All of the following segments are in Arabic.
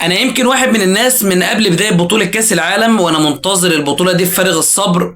انا يمكن واحد من الناس من قبل بدايه بطوله كاس العالم وانا منتظر البطوله دي بفارغ الصبر،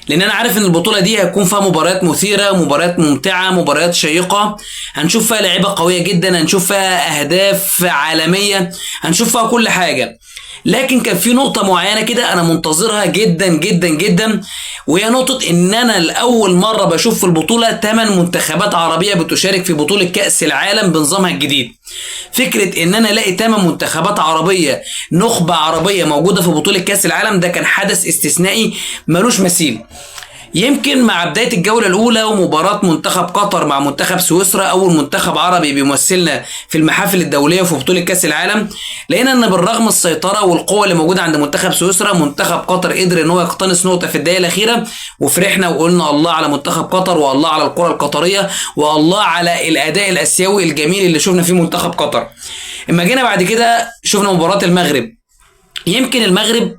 لان انا عارف ان البطوله دي هيكون فيها مباريات مثيره، مباريات ممتعه، مباريات شيقه، هنشوف فيها لعيبه قويه جدا، هنشوف فيها اهداف عالميه، هنشوف فيها كل حاجه. لكن كان في نقطة معينة كده أنا منتظرها جدا جدا جدا، وهي نقطة إن أنا لأول مرة بشوف في البطولة 8 منتخبات عربية بتشارك في بطولة كأس العالم بنظامها الجديد. فكرة إن أنا ألاقي 8 منتخبات عربية، نخبة عربية موجودة في بطولة كأس العالم، ده كان حدث استثنائي ملوش مثيل. يمكن مع بداية الجولة الأولى ومباراة منتخب قطر مع منتخب سويسرا، أول منتخب عربي بيمثلنا في المحافل الدولية في بطولة كأس العالم، لقينا إن بالرغم السيطرة والقوة اللي موجودة عند منتخب سويسرا، منتخب قطر قدر إن هو يقتنص نقطة في الدقيقة الأخيرة، وفرحنا وقلنا الله على منتخب قطر، والله على الكرة القطرية، والله على الأداء الآسيوي الجميل اللي شفنا فيه منتخب قطر. اما جينا بعد كده شفنا مباراة المغرب. يمكن المغرب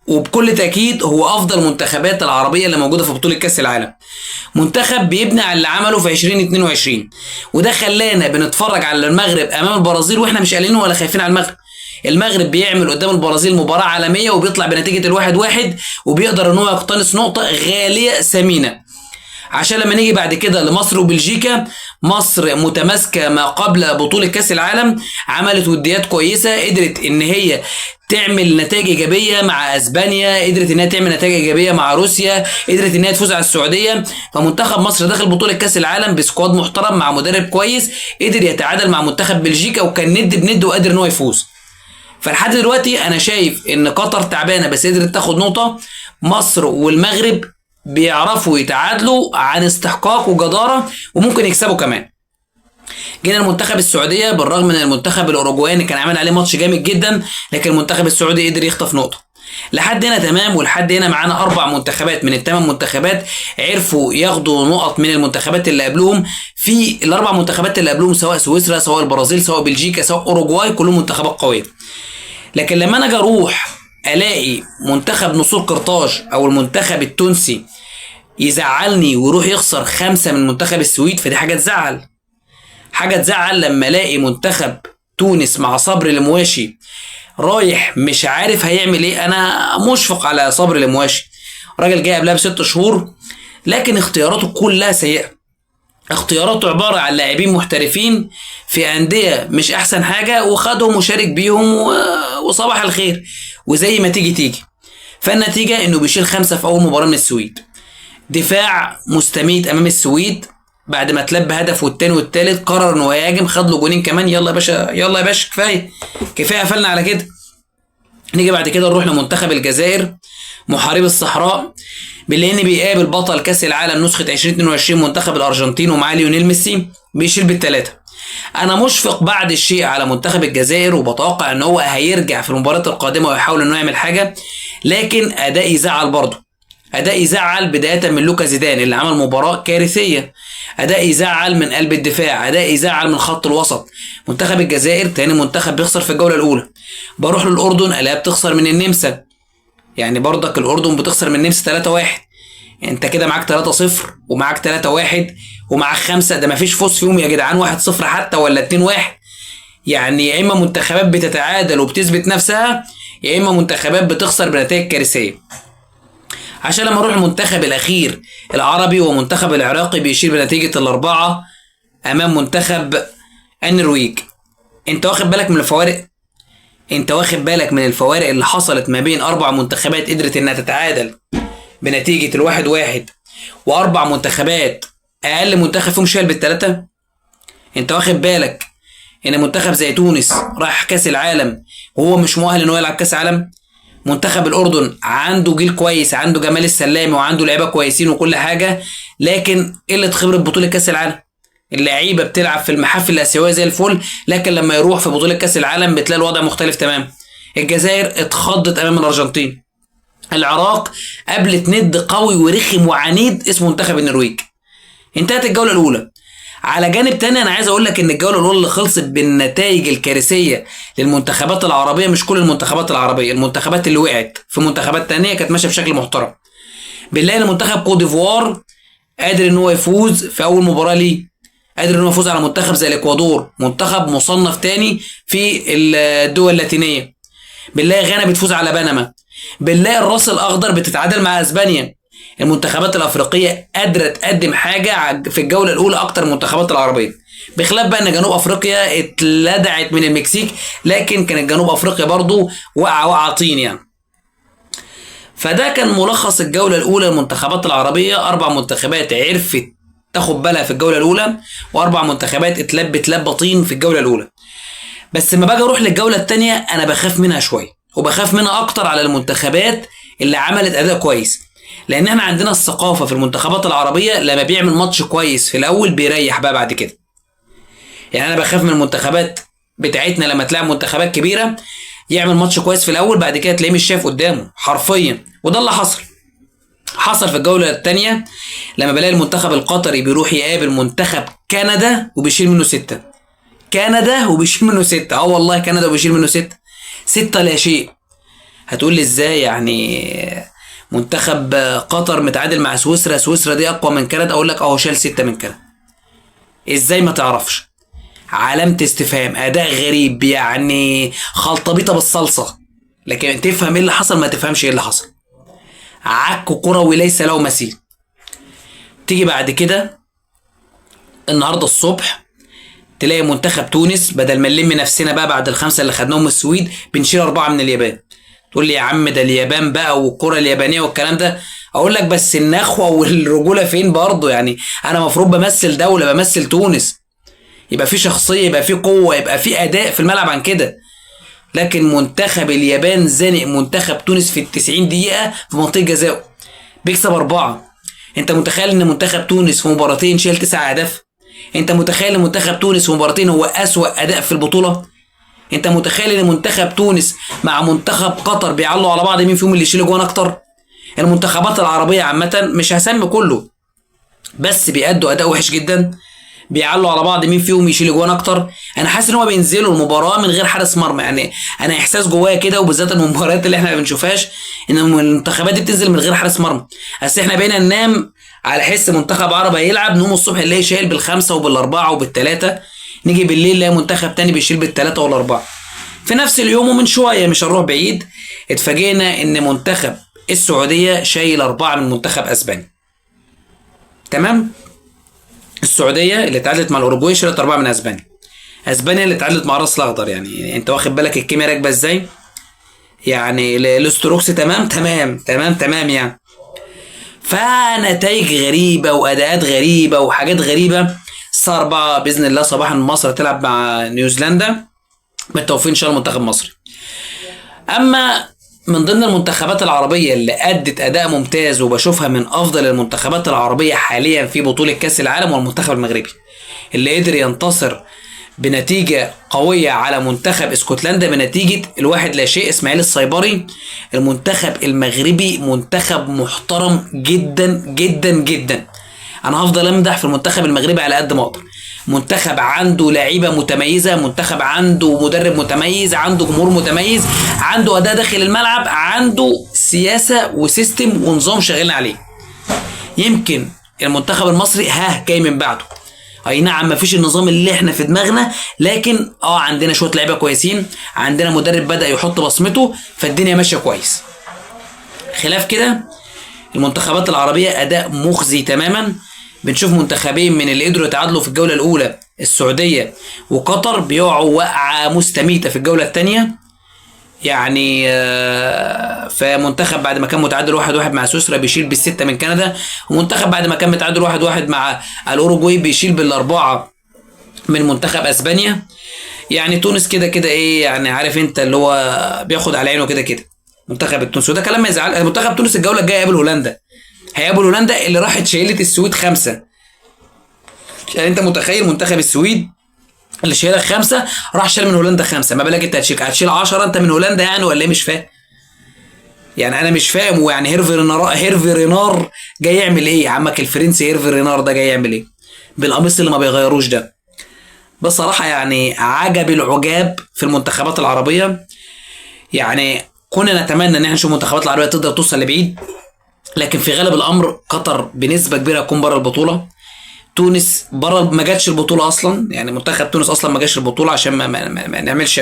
وبكل تأكيد هو أفضل منتخبات العربية اللي موجودة في بطولة كأس العالم، منتخب بيبني على اللي عمله في 2022، وده خلانا بنتفرج على المغرب أمام البرازيل وإحنا مش قلقانين ولا خايفين على المغرب. المغرب بيعمل قدام البرازيل مباراة عالمية وبيطلع بنتيجة 1-1، وبيقدر إن هو يقتنص نقطة غالية ثمينة. عشان لما نيجي بعد كده لمصر وبلجيكا، مصر متماسكة ما قبل بطولة كأس العالم، عملت وديات كويسة، قدرت ان هي تعمل نتائج ايجابية مع اسبانيا، قدرت انها تعمل نتائج ايجابية مع روسيا، قدرت انها تفوز على السعودية. فمنتخب مصر داخل بطولة كأس العالم بسكواد محترم مع مدرب كويس، قدر يتعادل مع منتخب بلجيكا وكان ند بند وقادر ان هو يفوز. فلحد دلوقتي انا شايف ان قطر تعبانة بس قدرت تاخد نقطة، مصر والمغرب بيعرفوا يتعادلوا عن استحقاق وجدارة وممكن يكسبوا كمان. جينا المنتخب السعودية، بالرغم من المنتخب الأوروجواني كان عامل عليه ماتش جامد جدا، لكن المنتخب السعودي قدر يخطف نقطة. لحد هنا تمام، ولحد هنا معانا 4 منتخبات من ال8 منتخبات عرفوا ياخدوا نقط من المنتخبات اللي قبلهم. في ال4 منتخبات اللي قبلهم سواء سويسرا، سواء البرازيل، سواء بلجيكا، سواء أوروجواي، كلهم منتخبات قوية. لكن لما أنا أجي أروح ألاقي منتخب نصور قرطاج أو المنتخب التونسي يزعلني ويروح يخسر 5 من منتخب السويد، فدي حاجة تزعل. حاجة تزعل لما الاقي منتخب تونس مع صبري المواشي رايح مش عارف هيعمل ايه. انا مشفق على صبري المواشي، راجل جاي قبلها ب6 شهور، لكن اختياراته كلها سيئة. اختياراته عبارة عن لاعبين محترفين في أندية مش أحسن حاجة، وخدهم وشارك بيهم وصباح الخير، وزي ما تيجي تيجي. فالنتيجة انه بيشيل 5 في أول مباراة من السويد. دفاع مستميت امام السويد، بعد ما تلبى هدف والتاني والتالت قرر انه يهاجم، خد له جونين كمان. يلا يا باشا، يلا يا باشا، كفايه قفلنا على كده. نيجي بعد كده نروح لمنتخب الجزائر، محارب الصحراء، باللي بيقابل بطل كاس العالم نسخه 2022 منتخب الارجنتين ومعاه ليونيل ميسي، بيشيل بالثلاثه. انا مشفق بعد الشيء على منتخب الجزائر، وبتوقع ان هو هيرجع في المباراه القادمه ويحاول انه يعمل حاجه، لكن اداء يزعل برضه. اداء يزعل بدايه من لوكا زيدان اللي عمل مباراه كارثيه، اداء يزعل من قلب الدفاع، اداء يزعل من خط الوسط. منتخب الجزائر تاني منتخب بيخسر في الجوله الاولى. بروح للاردن الاقيها بتخسر من النمسا، يعني برضك الاردن بتخسر من النمسا 3-1. انت كده معاك 3-0 ومعاك 3-1 ومعاك 5، ده مفيش فوز فيهم يا جدعان 1-0 حتى ولا 2-1. يعني يا اما منتخبات بتتعادل وبتثبت نفسها، يا اما منتخبات بتخسر بنتائج كارثيه. عشان لما اروح المنتخب الاخير العربي ومنتخب العراقي بيشيل بنتيجة 4 امام منتخب النرويج. انت واخد بالك من الفوارق؟ انت واخد بالك من الفوارق اللي حصلت ما بين 4 منتخبات قدرت انها تتعادل بنتيجة 1-1، و4 منتخبات اقل منتخب فيهم شال بالثلاثة؟ انت واخد بالك ان منتخب زي تونس راح كاس العالم وهو مش مؤهل انه يلعب كاس عالم؟ منتخب الأردن عنده جيل كويس، عنده جمال السلامي وعنده لعيبه كويسين وكل حاجة، لكن قلة خبرة بطولة كأس العالم. اللعيبة بتلعب في المحافل الآسيوية زي الفل، لكن لما يروح في بطولة كأس العالم بتلاقي الوضع مختلف تمام. الجزائر اتخضت أمام الأرجنتين. العراق قابلت ند قوي ورخم وعنيد اسمه منتخب النرويج. انتهت الجولة الأولى. على جانب تاني انا عايز اقول لك ان الجوله الاولى اللي خلصت بالنتائج الكارثيه للمنتخبات العربيه، مش كل المنتخبات العربيه، المنتخبات اللي وقعت في منتخبات تانية كانت ماشيه بشكل محترم. بنلاقي ان منتخب كوت ديفوار قادر ان هو يفوز في اول مباراه ليه قادر ان هو يفوز على منتخب زي الاكوادور، منتخب مصنف تاني في الدول اللاتينيه. بنلاقي غانا بتفوز على بنما، بنلاقي الراس الاخضر بتتعادل مع اسبانيا. المنتخبات الافريقيه قادره تقدم حاجه في الجوله الاولى اكتر من المنتخبات العربيه، بخلاف بقى ان جنوب افريقيا اتلدعت من المكسيك، لكن كانت جنوب افريقيا برضو وقع طين يعني. فده كان ملخص الجوله الاولى للمنتخبات العربيه. 4 منتخبات عرفت تاخد بالها في الجوله الاولى، و4 منتخبات اتلبت لبه طين في الجوله الاولى. بس لما باجي اروح للجوله الثانيه انا بخاف منها شويه، وبخاف منها اكتر على المنتخبات اللي عملت اداء كويس، لان احنا عندنا الثقافه في المنتخبات العربيه لما بيعمل ماتش كويس في الاول بيريح بقى بعد كده. يعني انا بخاف من المنتخبات بتاعتنا لما تلاعب منتخبات كبيره يعمل ماتش كويس في الاول، بعد كده تلاقيه مش شايف قدامه حرفيا. وده اللي حصل في الجوله الثانيه لما بلاقي المنتخب القطري بيروح يقابل منتخب كندا وبيشيل منه 6. كندا وبيشيل منه 6، والله كندا وبيشيل منه 6 لا شيء. هتقول لي ازاي يعني منتخب قطر متعادل مع سويسرا، سويسرا دي اقوى من كندا؟ اقول لك شال 6 من كندا. ازاي ما تعرفش؟ علامة استفهام، اداء غريب يعني، خلطبيطه بالصلصه. لكن تفهم ايه اللي حصل؟ ما تفهمش ايه اللي حصل. عك كروي ليس له مثيل. تيجي بعد كده النهارده الصبح تلاقي منتخب تونس بدل ما نلم نفسنا بقى بعد ال5 اللي خدناهم من السويد بنشيل 4 من اليابان. تقول لي يا عم ده اليابان بقى والكرة اليابانية والكلام ده. اقول لك بس النخوة والرجولة فين برضه؟ يعني انا مفروض بمثل دولة، بمثل تونس، يبقى في شخصية، يبقى في قوة، يبقى في اداء في الملعب عن كده. لكن منتخب اليابان زنق منتخب تونس في ال90 دقيقة في منطقة جزاء بيكسب 4. انت متخيل ان منتخب تونس في مباراتين شال 9 اهداف؟ انت متخيل ان منتخب تونس في مباراتين هو اسوأ اداء في البطولة؟ انت متخيل ان منتخب تونس مع منتخب قطر بيعلوا على بعض مين فيهم اللي يشيل جوان اكتر؟ المنتخبات العربية عامة مش هسمي كله، بس بيأدوا اداء وحش جدا، بيعلوا على بعض مين فيهم يشيل جوان اكتر. انا حاسس ان هو بينزلوا المباراة من غير حارس مرمى. يعني انا احساس جوايا كده، وبالذات المباريات اللي احنا ما بنشوفهاش، ان المنتخبات دي بتنزل من غير حارس مرمى. اصل احنا بقينا ننام على حس منتخب عربي هيلعب، نقوم الصبح نلاقي شايل بال5 وبال4 وبال3، نيجي بالليل نلاقي منتخب تاني بيشيل بال3 وال4 في نفس اليوم. ومن شويه مش هنروح بعيد اتفاجئنا ان منتخب السعوديه شايل 4 من منتخب اسبانيا. تمام؟ السعوديه اللي اتعادلت مع الاوروجواي شالت 4 من اسبانيا. اسبانيا اللي اتعادلت مع راس الاخضر. يعني انت واخد بالك الكيمياء راكبه ازاي؟ يعني الاستروكس تمام يعني. فنتائج غريبه واداءات غريبه وحاجات غريبه. الساعه 4 باذن الله صباحا مصر تلعب مع نيوزيلندا، بالتوفيق ان شاء الله منتخب مصري. اما من ضمن المنتخبات العربيه اللي ادت اداء ممتاز وبشوفها من افضل المنتخبات العربيه حاليا في بطوله كاس العالم، والمنتخب المغربي اللي قدر ينتصر بنتيجه قويه على منتخب اسكتلندا بنتيجه 1-0. اسماعيل الصيبري. المنتخب المغربي منتخب محترم جدا جدا جدا. انا هفضل امدح في المنتخب المغربي على قد ما اقدر. منتخب عنده لعيبه متميزه، منتخب عنده مدرب متميز، عنده جمهور متميز، عنده اداء داخل الملعب، عنده سياسه وسيستم ونظام شغالين عليه. يمكن المنتخب المصري جاي من بعده. اي نعم مفيش النظام اللي احنا في دماغنا، لكن عندنا شويه لعيبه كويسين، عندنا مدرب بدأ يحط بصمته، فالدنيا ماشيه كويس. خلاف كده المنتخبات العربيه اداء مخزي تماما. بنشوف منتخبين من اللي قدروا يتعادلوا في الجوله الاولى، السعوديه وقطر، بيقعوا وقعه مستميته في الجوله الثانيه. يعني فمنتخب بعد ما كان متعادل 1-1 مع سويسرا بيشيل بال6 من كندا، ومنتخب بعد ما كان متعادل 1-1 مع الاوروجواي بيشيل بال4 من منتخب اسبانيا. يعني تونس كده كده يعني عارف انت اللي هو بياخد على عينه كده كده منتخب التونس. وده كلام ما يزعل. منتخب تونس الجوله الجايه هيقابل هولندا، هيقابل هولندا اللي راحت شايلت السويد 5. يعني انت متخيل منتخب السويد اللي شايلها 5 راح شال من هولندا 5، ما بالك انت هتشيل 10 انت من هولندا يعني، ولا ايه؟ مش فاهم. يعني انا مش فاهم. ويعني هيرفي رينار جاي يعمل ايه؟ عمك الفرنسي هيرفي رينار ده جاي يعمل ايه بالقميص اللي ما بيغيروش ده؟ بصراحه يعني عجب العجاب في المنتخبات العربيه. يعني كنا نتمنى ان احنا نشوف المنتخبات العربيه تقدر توصل لبعيد، لكن في غالب الامر قطر بنسبه كبيره هتكون بره البطوله. تونس بره ما جاتش البطوله اصلا، يعني منتخب تونس اصلا ما جاش البطوله عشان ما نعملش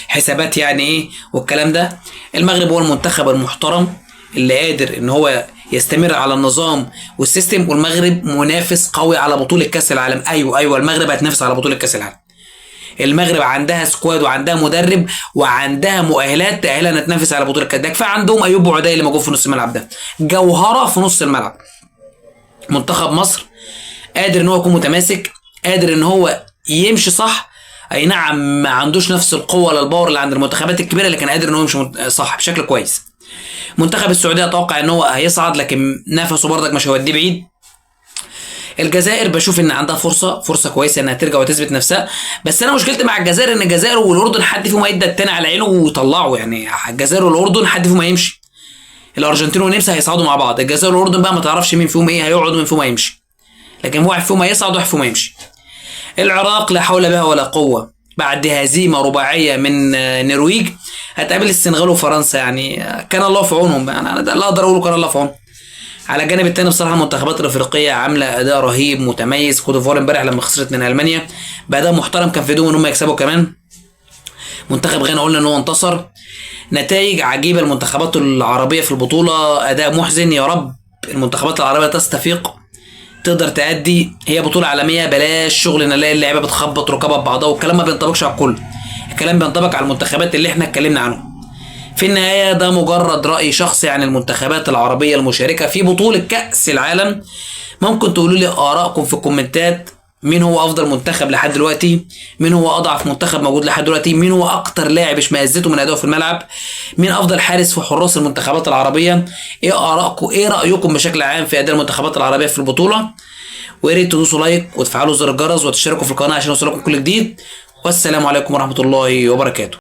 حسابات يعني ايه والكلام ده. المغرب هو المنتخب المحترم اللي قادر ان هو يستمر على النظام والسيستم، والمغرب منافس قوي على بطوله كاس العالم. ايوه المغرب هتنافس على بطوله كاس العالم. المغرب عندها سكواد وعندها مدرب وعندها مؤهلات تأهلها انها تنافس على بطوله كاس. ده كفايه عندهم ايوب بوعدي اللي موجود في نص الملعب، ده جوهره في نص الملعب. منتخب مصر قادر ان هو يكون متماسك، قادر ان هو يمشي صح. اي نعم ما عندوش نفس القوه ولا الباور اللي عند المنتخبات الكبيره، لكن قادر ان هو يمشي صح بشكل كويس. منتخب السعوديه اتوقع ان هو هيصعد، لكن نفسه برضك مش هيوديه بعيد. الجزائر بشوف ان عندها فرصه كويسه انها ترجع وتثبت نفسها، بس انا مشكلتي مع الجزائر ان الجزائر والاردن حد فيهم هيدى التاني على عينه ويطلعوا، يعني الجزائر والاردن حد فيهم هيمشي. الارجنتين والنمسا هيصعدوا مع بعض، الجزائر والاردن بقى ما تعرفش مين فيهم ايه هيقعد ومين فيهم هيمشي، لكن واحد فيهم هيصعد وواحد فيهم هيمشي. العراق لا حول بها ولا قوه بعد هزيمه رباعيه من النرويج، هتقابل السنغال وفرنسا، يعني كان الله في عونهم. انا ده اللي اقدر اقوله، كان الله في عونهم. على الجانب الثاني بصراحه المنتخبات الافريقيه عامله اداء رهيب متميز. كوت ديفوار امبارح لما خسرت من المانيا باداء محترم، كان في ايدهم ان هم يكسبوا كمان. منتخب غانا قلنا ان هو انتصر. نتائج عجيبه المنتخبات العربيه في البطوله، اداء محزن. يا رب المنتخبات العربيه تستفيق تقدر تأدي، هي بطوله عالميه، بلاش شغل نلاقي اللعيبه بتخبط ركابها ببعضها، والكلام ما بينطبقش على الكل، الكلام بينطبق على المنتخبات اللي احنا اتكلمنا عنهم. في النهاية ده مجرد رأي شخصي عن المنتخبات العربية المشاركة في بطولة كأس العالم. ممكن تقولوا لي آرائكم في الكومنتات، مين هو أفضل منتخب لحد دلوقتي، مين هو أضعف منتخب موجود لحد دلوقتي، مين هو أكتر لاعب اشمئزته من أدائه في الملعب، مين أفضل حارس في حراس المنتخبات العربية. إيه آرائكم، إيه رأيكم بشكل عام في أداء المنتخبات العربية في البطولة؟ ويا ريت تدوسوا لايك وتفعلوا زر الجرس وتشتركوا في القناة عشان يوصلكم كل جديد. والسلام عليكم ورحمة الله وبركاته.